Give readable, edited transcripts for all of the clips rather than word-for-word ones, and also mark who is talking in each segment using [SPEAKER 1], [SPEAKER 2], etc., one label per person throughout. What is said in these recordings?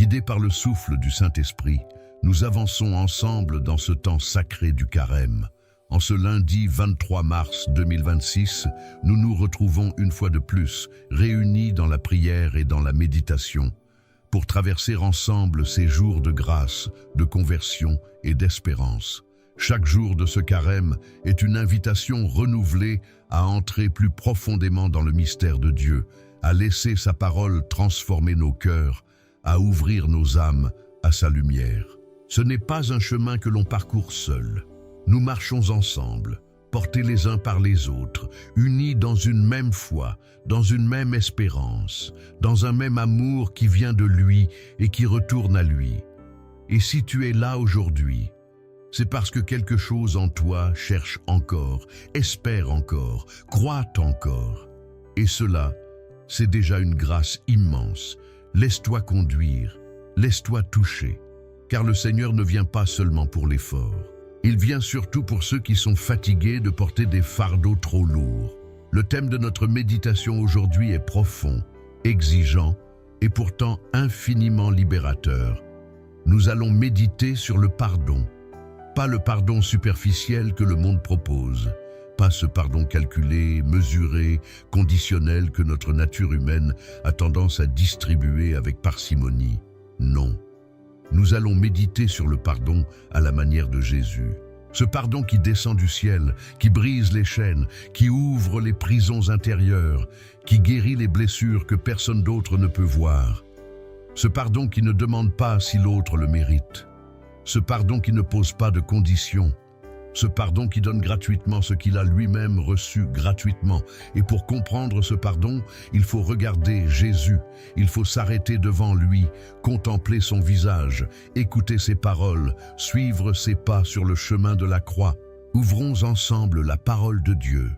[SPEAKER 1] Guidés par le souffle du Saint-Esprit, nous avançons ensemble dans ce temps sacré du Carême. En ce lundi 23 mars 2026, nous nous retrouvons une fois de plus, réunis dans la prière et dans la méditation, pour traverser ensemble ces jours de grâce, de conversion et d'espérance. Chaque jour de ce Carême est une invitation renouvelée à entrer plus profondément dans le mystère de Dieu, à laisser sa parole transformer nos cœurs, à ouvrir nos âmes à sa lumière. Ce n'est pas un chemin que l'on parcourt seul. Nous marchons ensemble, portés les uns par les autres, unis dans une même foi, dans une même espérance, dans un même amour qui vient de lui et qui retourne à lui. Et si tu es là aujourd'hui, c'est parce que quelque chose en toi cherche encore, espère encore, croit encore. Et cela, c'est déjà une grâce immense. Laisse-toi conduire, laisse-toi toucher, car le Seigneur ne vient pas seulement pour les forts. Il vient surtout pour ceux qui sont fatigués de porter des fardeaux trop lourds. Le thème de notre méditation aujourd'hui est profond, exigeant et pourtant infiniment libérateur. Nous allons méditer sur le pardon. Pas le pardon superficiel que le monde propose, pas ce pardon calculé, mesuré, conditionnel que notre nature humaine a tendance à distribuer avec parcimonie. Non. Nous allons méditer sur le pardon à la manière de Jésus. Ce pardon qui descend du ciel, qui brise les chaînes, qui ouvre les prisons intérieures, qui guérit les blessures que personne d'autre ne peut voir. Ce pardon qui ne demande pas si l'autre le mérite. Ce pardon qui ne pose pas de conditions. Ce pardon qui donne gratuitement ce qu'il a lui-même reçu gratuitement. Et pour comprendre ce pardon, il faut regarder Jésus. Il faut s'arrêter devant lui, contempler son visage, écouter ses paroles, suivre ses pas sur le chemin de la croix. Ouvrons ensemble la parole de Dieu.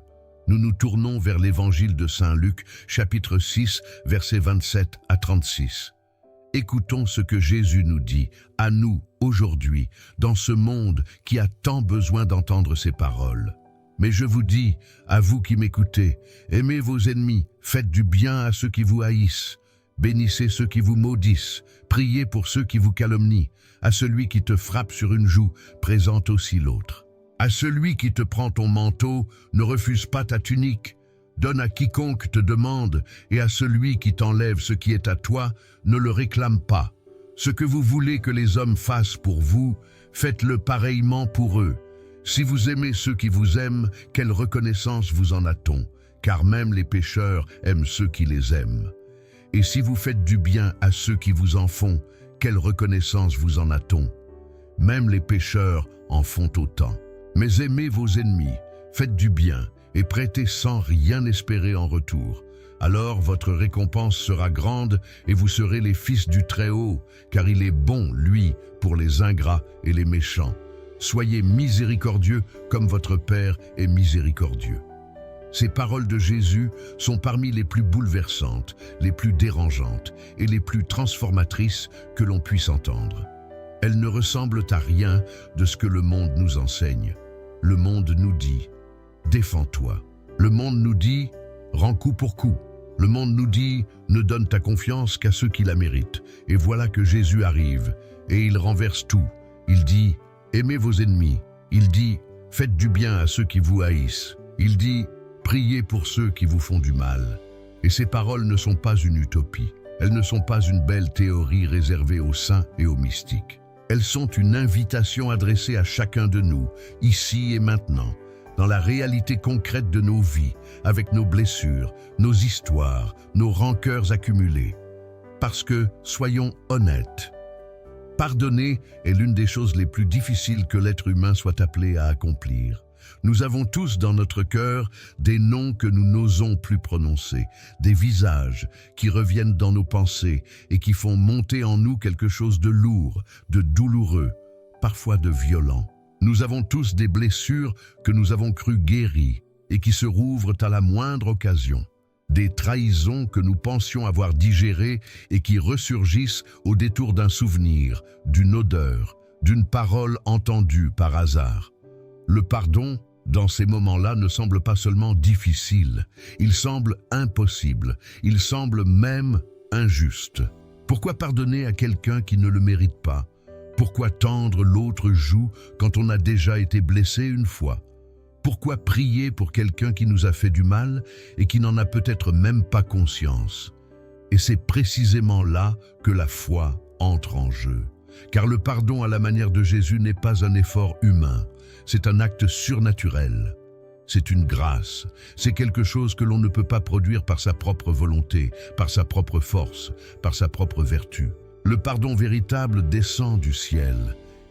[SPEAKER 1] Nous nous tournons vers l'évangile de Saint Luc, chapitre 6, versets 27 à 36. Écoutons ce que Jésus nous dit, à nous, aujourd'hui, dans ce monde qui a tant besoin d'entendre ces paroles. Mais je vous dis, à vous qui m'écoutez, aimez vos ennemis, faites du bien à ceux qui vous haïssent, bénissez ceux qui vous maudissent, priez pour ceux qui vous calomnient, à celui qui te frappe sur une joue, présente aussi l'autre. À celui qui te prend ton manteau, ne refuse pas ta tunique. Donne à quiconque te demande, et à celui qui t'enlève ce qui est à toi, ne le réclame pas. Ce que vous voulez que les hommes fassent pour vous, faites-le pareillement pour eux. Si vous aimez ceux qui vous aiment, quelle reconnaissance vous en a-t-on? Car même les pécheurs aiment ceux qui les aiment. Et si vous faites du bien à ceux qui vous en font, quelle reconnaissance vous en a-t-on? Même les pécheurs en font autant. Mais aimez vos ennemis, faites du bien, et prêtez sans rien espérer en retour. Alors votre récompense sera grande et vous serez les fils du Très-Haut, car il est bon, lui, pour les ingrats et les méchants. Soyez miséricordieux comme votre Père est miséricordieux. Ces paroles de Jésus sont parmi les plus bouleversantes, les plus dérangeantes et les plus transformatrices que l'on puisse entendre. Elles ne ressemblent à rien de ce que le monde nous enseigne. Le monde nous dit « Défends-toi ». Le monde nous dit « Rends coup pour coup ». Le monde nous dit « Ne donne ta confiance qu'à ceux qui la méritent ». Et voilà que Jésus arrive, et il renverse tout. Il dit « Aimez vos ennemis ». Il dit « Faites du bien à ceux qui vous haïssent ». Il dit « Priez pour ceux qui vous font du mal ». Et ces paroles ne sont pas une utopie. Elles ne sont pas une belle théorie réservée aux saints et aux mystiques. Elles sont une invitation adressée à chacun de nous, ici et maintenant, dans la réalité concrète de nos vies, avec nos blessures, nos histoires, nos rancœurs accumulées. Parce que, soyons honnêtes, pardonner est l'une des choses les plus difficiles que l'être humain soit appelé à accomplir. Nous avons tous dans notre cœur des noms que nous n'osons plus prononcer, des visages qui reviennent dans nos pensées et qui font monter en nous quelque chose de lourd, de douloureux, parfois de violent. Nous avons tous des blessures que nous avons cru guéries et qui se rouvrent à la moindre occasion. Des trahisons que nous pensions avoir digérées et qui ressurgissent au détour d'un souvenir, d'une odeur, d'une parole entendue par hasard. Le pardon, dans ces moments-là, ne semble pas seulement difficile, il semble impossible, il semble même injuste. Pourquoi pardonner à quelqu'un qui ne le mérite pas? Pourquoi tendre l'autre joue quand on a déjà été blessé une fois? Pourquoi prier pour quelqu'un qui nous a fait du mal et qui n'en a peut-être même pas conscience? Et c'est précisément là que la foi entre en jeu. Car le pardon à la manière de Jésus n'est pas un effort humain, c'est un acte surnaturel. C'est une grâce, c'est quelque chose que l'on ne peut pas produire par sa propre volonté, par sa propre force, par sa propre vertu. Le pardon véritable descend du ciel.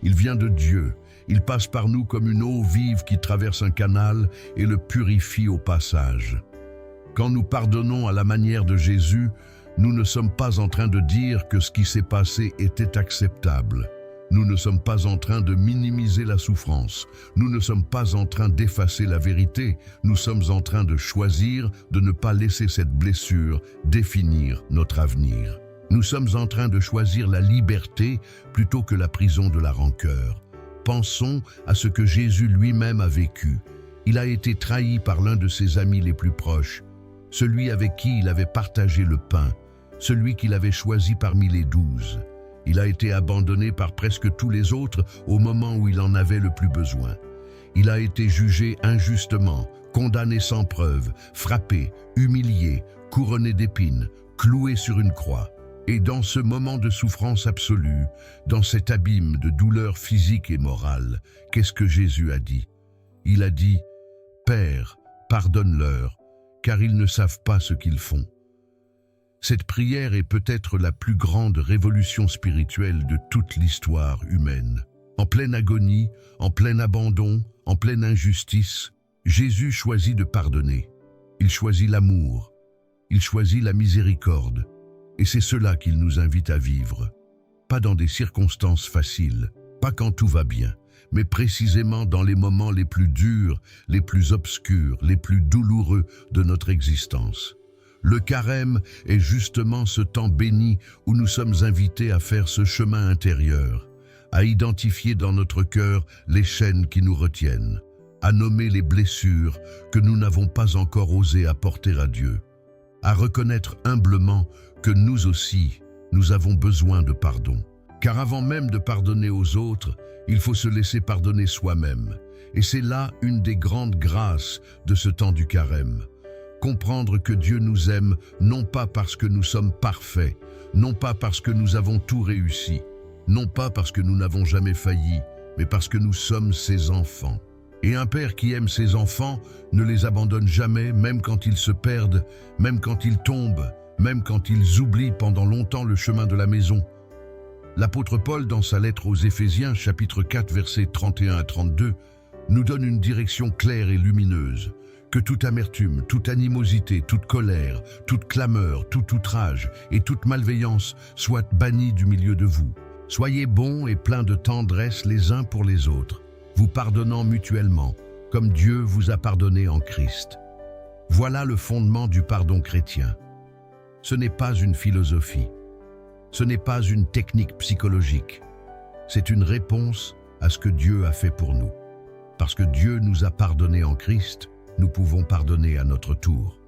[SPEAKER 1] Il vient de Dieu. Il passe par nous comme une eau vive qui traverse un canal et le purifie au passage. Quand nous pardonnons à la manière de Jésus, nous ne sommes pas en train de dire que ce qui s'est passé était acceptable. Nous ne sommes pas en train de minimiser la souffrance. Nous ne sommes pas en train d'effacer la vérité. Nous sommes en train de choisir de ne pas laisser cette blessure définir notre avenir. Nous sommes en train de choisir la liberté plutôt que la prison de la rancœur. Pensons à ce que Jésus lui-même a vécu. Il a été trahi par l'un de ses amis les plus proches, celui avec qui il avait partagé le pain, celui qu'il avait choisi parmi les 12. Il a été abandonné par presque tous les autres au moment où il en avait le plus besoin. Il a été jugé injustement, condamné sans preuve, frappé, humilié, couronné d'épines, cloué sur une croix. Et dans ce moment de souffrance absolue, dans cet abîme de douleur physique et morale, qu'est-ce que Jésus a dit? Il a dit « Père, pardonne-leur, car ils ne savent pas ce qu'ils font ». Cette prière est peut-être la plus grande révolution spirituelle de toute l'histoire humaine. En pleine agonie, en plein abandon, en pleine injustice, Jésus choisit de pardonner. Il choisit l'amour, il choisit la miséricorde. Et c'est cela qu'il nous invite à vivre. Pas dans des circonstances faciles, pas quand tout va bien, mais précisément dans les moments les plus durs, les plus obscurs, les plus douloureux de notre existence. Le carême est justement ce temps béni où nous sommes invités à faire ce chemin intérieur, à identifier dans notre cœur les chaînes qui nous retiennent, à nommer les blessures que nous n'avons pas encore osé apporter à Dieu, à reconnaître humblement que nous aussi, nous avons besoin de pardon. Car avant même de pardonner aux autres, il faut se laisser pardonner soi-même. Et c'est là une des grandes grâces de ce temps du carême. Comprendre que Dieu nous aime non pas parce que nous sommes parfaits, non pas parce que nous avons tout réussi, non pas parce que nous n'avons jamais failli, mais parce que nous sommes ses enfants. Et un père qui aime ses enfants ne les abandonne jamais, même quand ils se perdent, même quand ils tombent, même quand ils oublient pendant longtemps le chemin de la maison. L'apôtre Paul, dans sa lettre aux Éphésiens, chapitre 4, versets 31 à 32, nous donne une direction claire et lumineuse. Que toute amertume, toute animosité, toute colère, toute clameur, tout outrage et toute malveillance soient bannies du milieu de vous. Soyez bons et pleins de tendresse les uns pour les autres, vous pardonnant mutuellement, comme Dieu vous a pardonné en Christ. Voilà le fondement du pardon chrétien. Ce n'est pas une philosophie, ce n'est pas une technique psychologique, c'est une réponse à ce que Dieu a fait pour nous. Parce que Dieu nous a pardonné en Christ, nous pouvons pardonner à notre tour.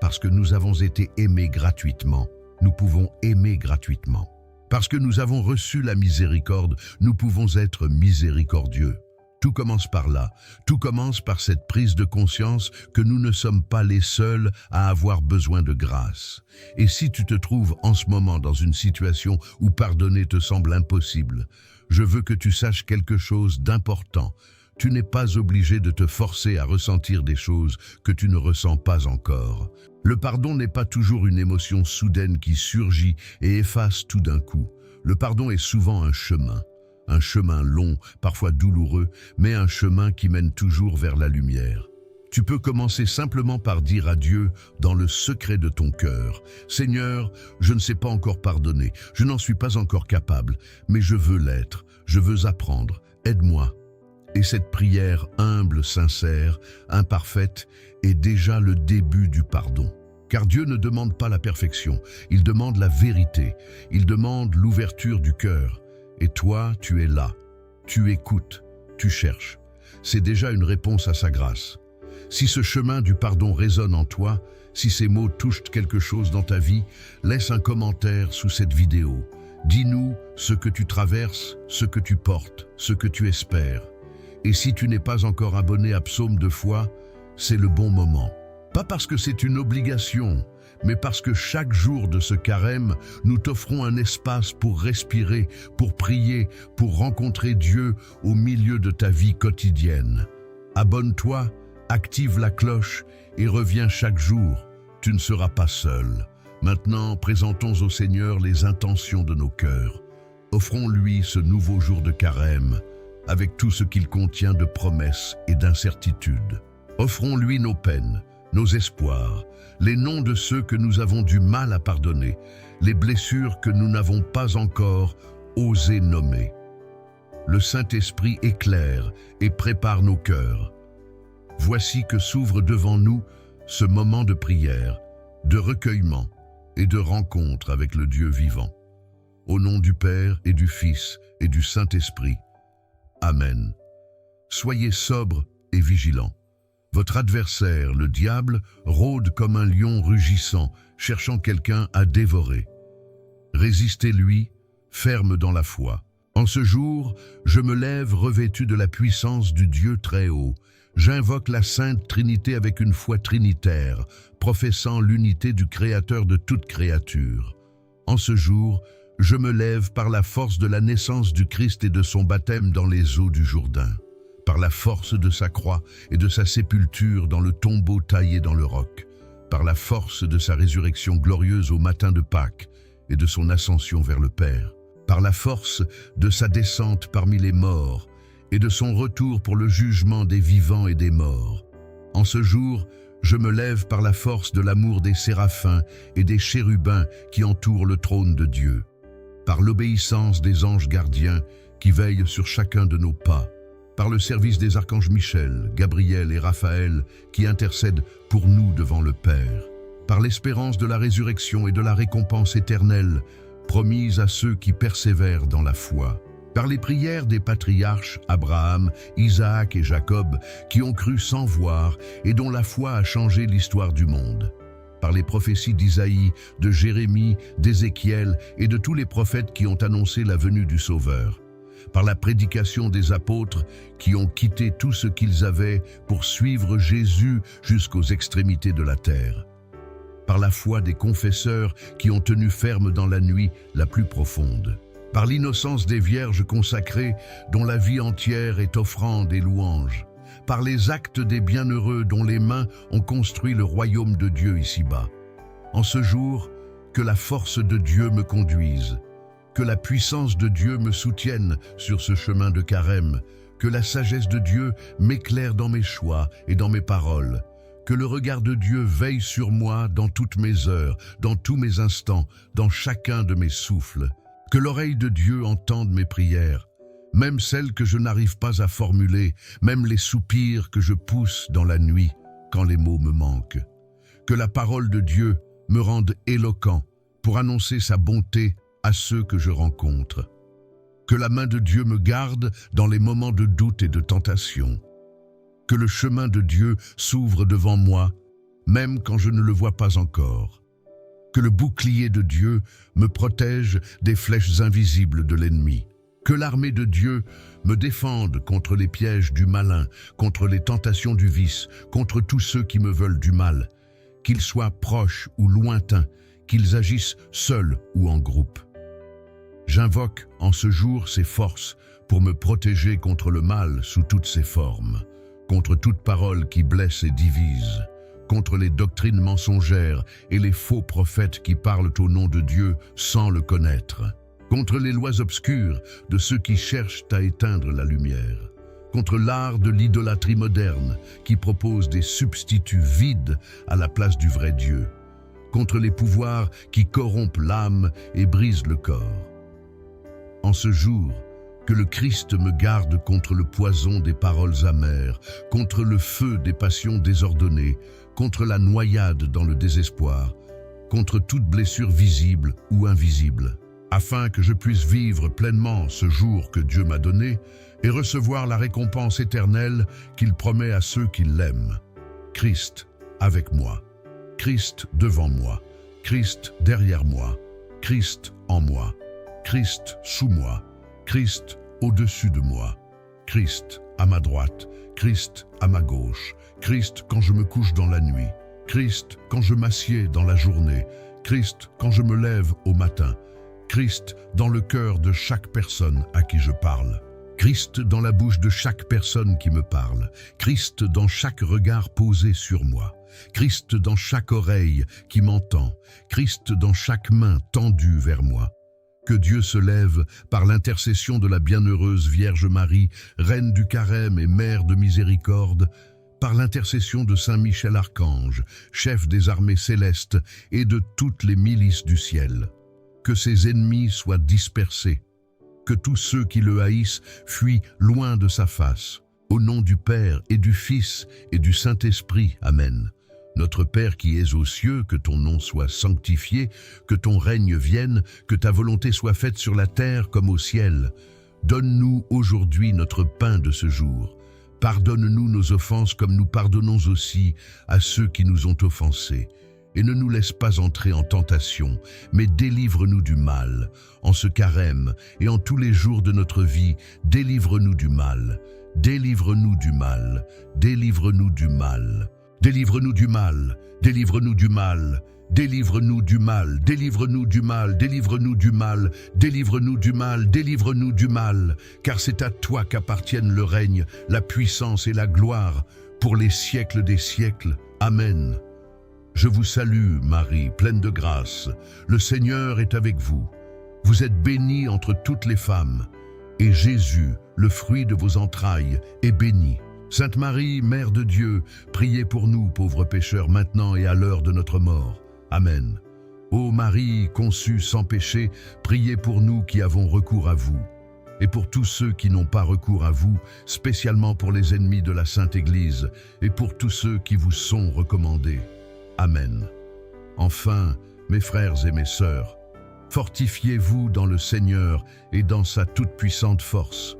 [SPEAKER 1] Parce que nous avons été aimés gratuitement, nous pouvons aimer gratuitement. Parce que nous avons reçu la miséricorde, nous pouvons être miséricordieux. Tout commence par là, tout commence par cette prise de conscience que nous ne sommes pas les seuls à avoir besoin de grâce. Et si tu te trouves en ce moment dans une situation où pardonner te semble impossible, je veux que tu saches quelque chose d'important. Tu n'es pas obligé de te forcer à ressentir des choses que tu ne ressens pas encore. Le pardon n'est pas toujours une émotion soudaine qui surgit et efface tout d'un coup. Le pardon est souvent un chemin long, parfois douloureux, mais un chemin qui mène toujours vers la lumière. Tu peux commencer simplement par dire à Dieu, dans le secret de ton cœur, « Seigneur, je ne sais pas encore pardonner, je n'en suis pas encore capable, mais je veux l'être, je veux apprendre, aide-moi. » Et cette prière humble, sincère, imparfaite, est déjà le début du pardon. Car Dieu ne demande pas la perfection, il demande la vérité, il demande l'ouverture du cœur. Et toi, tu es là, tu écoutes, tu cherches. C'est déjà une réponse à sa grâce. Si ce chemin du pardon résonne en toi, Si ces mots touchent quelque chose dans ta vie, laisse un commentaire sous cette vidéo. Dis-nous ce que tu traverses, ce que tu portes, ce que tu espères. Et si tu n'es pas encore abonné à Psaume de foi, c'est le bon moment. Pas parce que c'est une obligation, mais parce que chaque jour de ce carême, nous t'offrons un espace pour respirer, pour prier, pour rencontrer Dieu au milieu de ta vie quotidienne. Abonne-toi, active la cloche et reviens chaque jour. Tu ne seras pas seul. Maintenant, présentons au Seigneur les intentions de nos cœurs. Offrons-lui ce nouveau jour de carême, avec tout ce qu'il contient de promesses et d'incertitudes. Offrons-lui nos peines, nos espoirs, les noms de ceux que nous avons du mal à pardonner, les blessures que nous n'avons pas encore osé nommer. Le Saint-Esprit éclaire et prépare nos cœurs. Voici que s'ouvre devant nous ce moment de prière, de recueillement et de rencontre avec le Dieu vivant. Au nom du Père et du Fils et du Saint-Esprit. Amen. Soyez sobres et vigilants. Votre adversaire, le diable, rôde comme un lion rugissant, cherchant quelqu'un à dévorer. Résistez-lui, ferme dans la foi. En ce jour, je me lève revêtu de la puissance du Dieu très haut. J'invoque la Sainte Trinité avec une foi trinitaire, professant l'unité du Créateur de toute créature. En ce jour, je me lève par la force de la naissance du Christ et de son baptême dans les eaux du Jourdain, par la force de sa croix et de sa sépulture dans le tombeau taillé dans le roc, par la force de sa résurrection glorieuse au matin de Pâques et de son ascension vers le Père, par la force de sa descente parmi les morts et de son retour pour le jugement des vivants et des morts. En ce jour, je me lève par la force de l'amour des séraphins et des chérubins qui entourent le trône de Dieu, par l'obéissance des anges gardiens qui veillent sur chacun de nos pas, par le service des archanges Michel, Gabriel et Raphaël qui intercèdent pour nous devant le Père, par l'espérance de la résurrection et de la récompense éternelle promise à ceux qui persévèrent dans la foi, par les prières des patriarches Abraham, Isaac et Jacob qui ont cru sans voir et dont la foi a changé l'histoire du monde, par les prophéties d'Isaïe, de Jérémie, d'Ézéchiel et de tous les prophètes qui ont annoncé la venue du Sauveur, par la prédication des apôtres qui ont quitté tout ce qu'ils avaient pour suivre Jésus jusqu'aux extrémités de la terre, par la foi des confesseurs qui ont tenu ferme dans la nuit la plus profonde, par l'innocence des vierges consacrées dont la vie entière est offrande et louange, par les actes des bienheureux dont les mains ont construit le royaume de Dieu ici-bas. En ce jour, que la force de Dieu me conduise, que la puissance de Dieu me soutienne sur ce chemin de carême, que la sagesse de Dieu m'éclaire dans mes choix et dans mes paroles, que le regard de Dieu veille sur moi dans toutes mes heures, dans tous mes instants, dans chacun de mes souffles, que l'oreille de Dieu entende mes prières, même celles que je n'arrive pas à formuler, même les soupirs que je pousse dans la nuit quand les mots me manquent, que la parole de Dieu me rende éloquent pour annoncer sa bonté à ceux que je rencontre, que la main de Dieu me garde dans les moments de doute et de tentation, que le chemin de Dieu s'ouvre devant moi, même quand je ne le vois pas encore, que le bouclier de Dieu me protège des flèches invisibles de l'ennemi, que l'armée de Dieu me défende contre les pièges du malin, contre les tentations du vice, contre tous ceux qui me veulent du mal, qu'ils soient proches ou lointains, qu'ils agissent seuls ou en groupe. J'invoque en ce jour ses forces pour me protéger contre le mal sous toutes ses formes, contre toute parole qui blesse et divise, contre les doctrines mensongères et les faux prophètes qui parlent au nom de Dieu sans le connaître, contre les lois obscures de ceux qui cherchent à éteindre la lumière, contre l'art de l'idolâtrie moderne qui propose des substituts vides à la place du vrai Dieu, contre les pouvoirs qui corrompent l'âme et brisent le corps. En ce jour, que le Christ me garde contre le poison des paroles amères, contre le feu des passions désordonnées, contre la noyade dans le désespoir, contre toute blessure visible ou invisible, afin que je puisse vivre pleinement ce jour que Dieu m'a donné et recevoir la récompense éternelle qu'il promet à ceux qui l'aiment. Christ avec moi. Christ devant moi, Christ derrière moi, Christ en moi, Christ sous moi, Christ au-dessus de moi, Christ à ma droite, Christ à ma gauche, Christ quand je me couche dans la nuit, Christ quand je m'assieds dans la journée, Christ quand je me lève au matin, Christ dans le cœur de chaque personne à qui je parle, Christ dans la bouche de chaque personne qui me parle, Christ dans chaque regard posé sur moi, Christ dans chaque oreille qui m'entend, Christ dans chaque main tendue vers moi. Que Dieu se lève par l'intercession de la bienheureuse Vierge Marie, Reine du Carême et Mère de miséricorde, par l'intercession de Saint Michel Archange, chef des armées célestes et de toutes les milices du ciel. Que ses ennemis soient dispersés, que tous ceux qui le haïssent fuient loin de sa face. Au nom du Père et du Fils et du Saint-Esprit. Amen. Notre Père qui es aux cieux, que ton nom soit sanctifié, que ton règne vienne, que ta volonté soit faite sur la terre comme au ciel. Donne-nous aujourd'hui notre pain de ce jour. Pardonne-nous nos offenses comme nous pardonnons aussi à ceux qui nous ont offensés. Et ne nous laisse pas entrer en tentation, mais délivre-nous du mal. En ce carême et en tous les jours de notre vie, délivre-nous du mal. Délivre-nous du mal. Délivre-nous du mal. Délivre-nous du mal, délivre-nous du mal, délivre-nous du mal, délivre-nous du mal, délivre-nous du mal, délivre-nous du mal, délivre-nous du mal, car c'est à toi qu'appartiennent le règne, la puissance et la gloire, pour les siècles des siècles. Amen. Je vous salue, Marie, pleine de grâce. Le Seigneur est avec vous. Vous êtes bénie entre toutes les femmes, et Jésus, le fruit de vos entrailles, est béni. Sainte Marie, Mère de Dieu, priez pour nous, pauvres pécheurs, maintenant et à l'heure de notre mort. Amen. Ô Marie, conçue sans péché, priez pour nous qui avons recours à vous. Et pour tous ceux qui n'ont pas recours à vous, spécialement pour les ennemis de la Sainte Église, et pour tous ceux qui vous sont recommandés. Amen. Enfin, mes frères et mes sœurs, fortifiez-vous dans le Seigneur et dans sa toute-puissante force.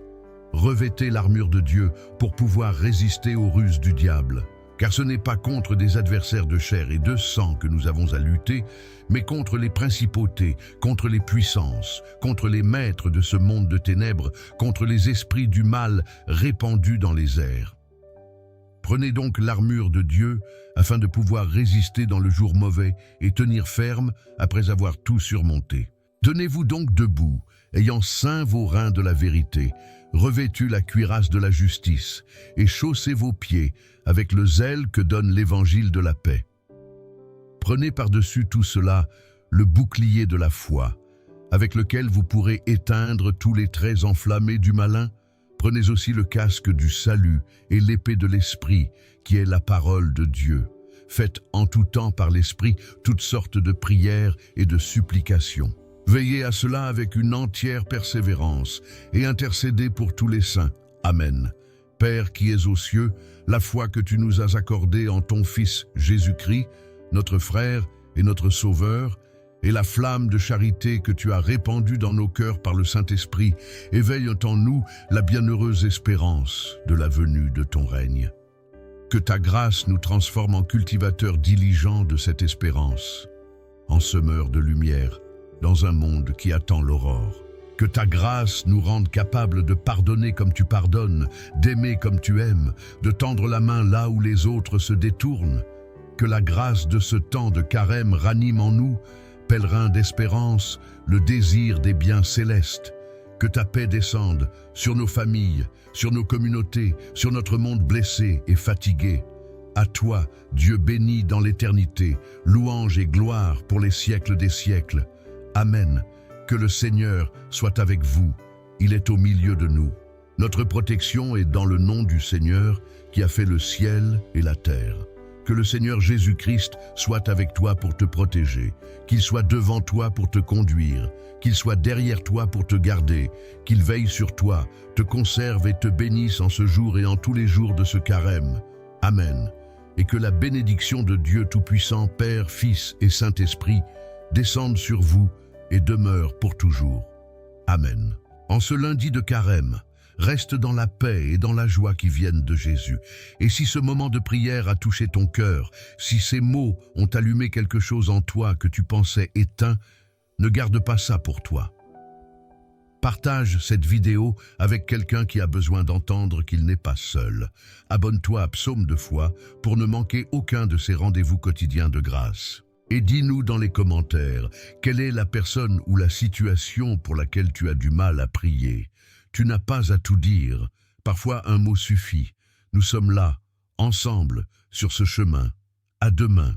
[SPEAKER 1] Revêtez l'armure de Dieu pour pouvoir résister aux ruses du diable, car ce n'est pas contre des adversaires de chair et de sang que nous avons à lutter, mais contre les principautés, contre les puissances, contre les maîtres de ce monde de ténèbres, contre les esprits du mal répandus dans les airs. Prenez donc l'armure de Dieu afin de pouvoir résister dans le jour mauvais et tenir ferme après avoir tout surmonté. Tenez-vous donc debout, ayant ceint vos reins de la vérité, revêtu la cuirasse de la justice, et chaussez vos pieds avec le zèle que donne l'évangile de la paix. Prenez par-dessus tout cela le bouclier de la foi, avec lequel vous pourrez éteindre tous les traits enflammés du malin. Prenez aussi le casque du salut et l'épée de l'Esprit, qui est la parole de Dieu. Faites en tout temps par l'Esprit toutes sortes de prières et de supplications. Veillez à cela avec une entière persévérance et intercédez pour tous les saints. Amen. Père qui es aux cieux, la foi que tu nous as accordée en ton Fils Jésus-Christ, notre frère et notre Sauveur, et la flamme de charité que tu as répandue dans nos cœurs par le Saint-Esprit, éveille en nous la bienheureuse espérance de la venue de ton règne. Que ta grâce nous transforme en cultivateurs diligents de cette espérance, en semeurs de lumière, dans un monde qui attend l'aurore. Que ta grâce nous rende capables de pardonner comme tu pardonnes, d'aimer comme tu aimes, de tendre la main là où les autres se détournent. Que la grâce de ce temps de carême ranime en nous, pèlerins d'espérance, le désir des biens célestes. Que ta paix descende sur nos familles, sur nos communautés, sur notre monde blessé et fatigué. À toi, Dieu béni dans l'éternité, louange et gloire pour les siècles des siècles. Amen. Que le Seigneur soit avec vous. Il est au milieu de nous. Notre protection est dans le nom du Seigneur qui a fait le ciel et la terre. Que le Seigneur Jésus-Christ soit avec toi pour te protéger, qu'il soit devant toi pour te conduire, qu'il soit derrière toi pour te garder, qu'il veille sur toi, te conserve et te bénisse en ce jour et en tous les jours de ce carême. Amen. Et que la bénédiction de Dieu Tout-Puissant, Père, Fils et Saint-Esprit descende sur vous et demeure pour toujours. Amen. En ce lundi de carême, Reste dans la paix et dans la joie qui viennent de Jésus. Et si ce moment de prière a touché ton cœur, si ces mots ont allumé quelque chose en toi que tu pensais éteint, ne garde pas ça pour toi. Partage cette vidéo avec quelqu'un qui a besoin d'entendre qu'il n'est pas seul. Abonne-toi à Psaume de foi pour ne manquer aucun de ces rendez-vous quotidiens de grâce. Et dis-nous dans les commentaires, quelle est la personne ou la situation pour laquelle tu as du mal à prier. Tu n'as pas à tout dire, parfois un mot suffit. Nous sommes là, ensemble, sur ce chemin. À demain.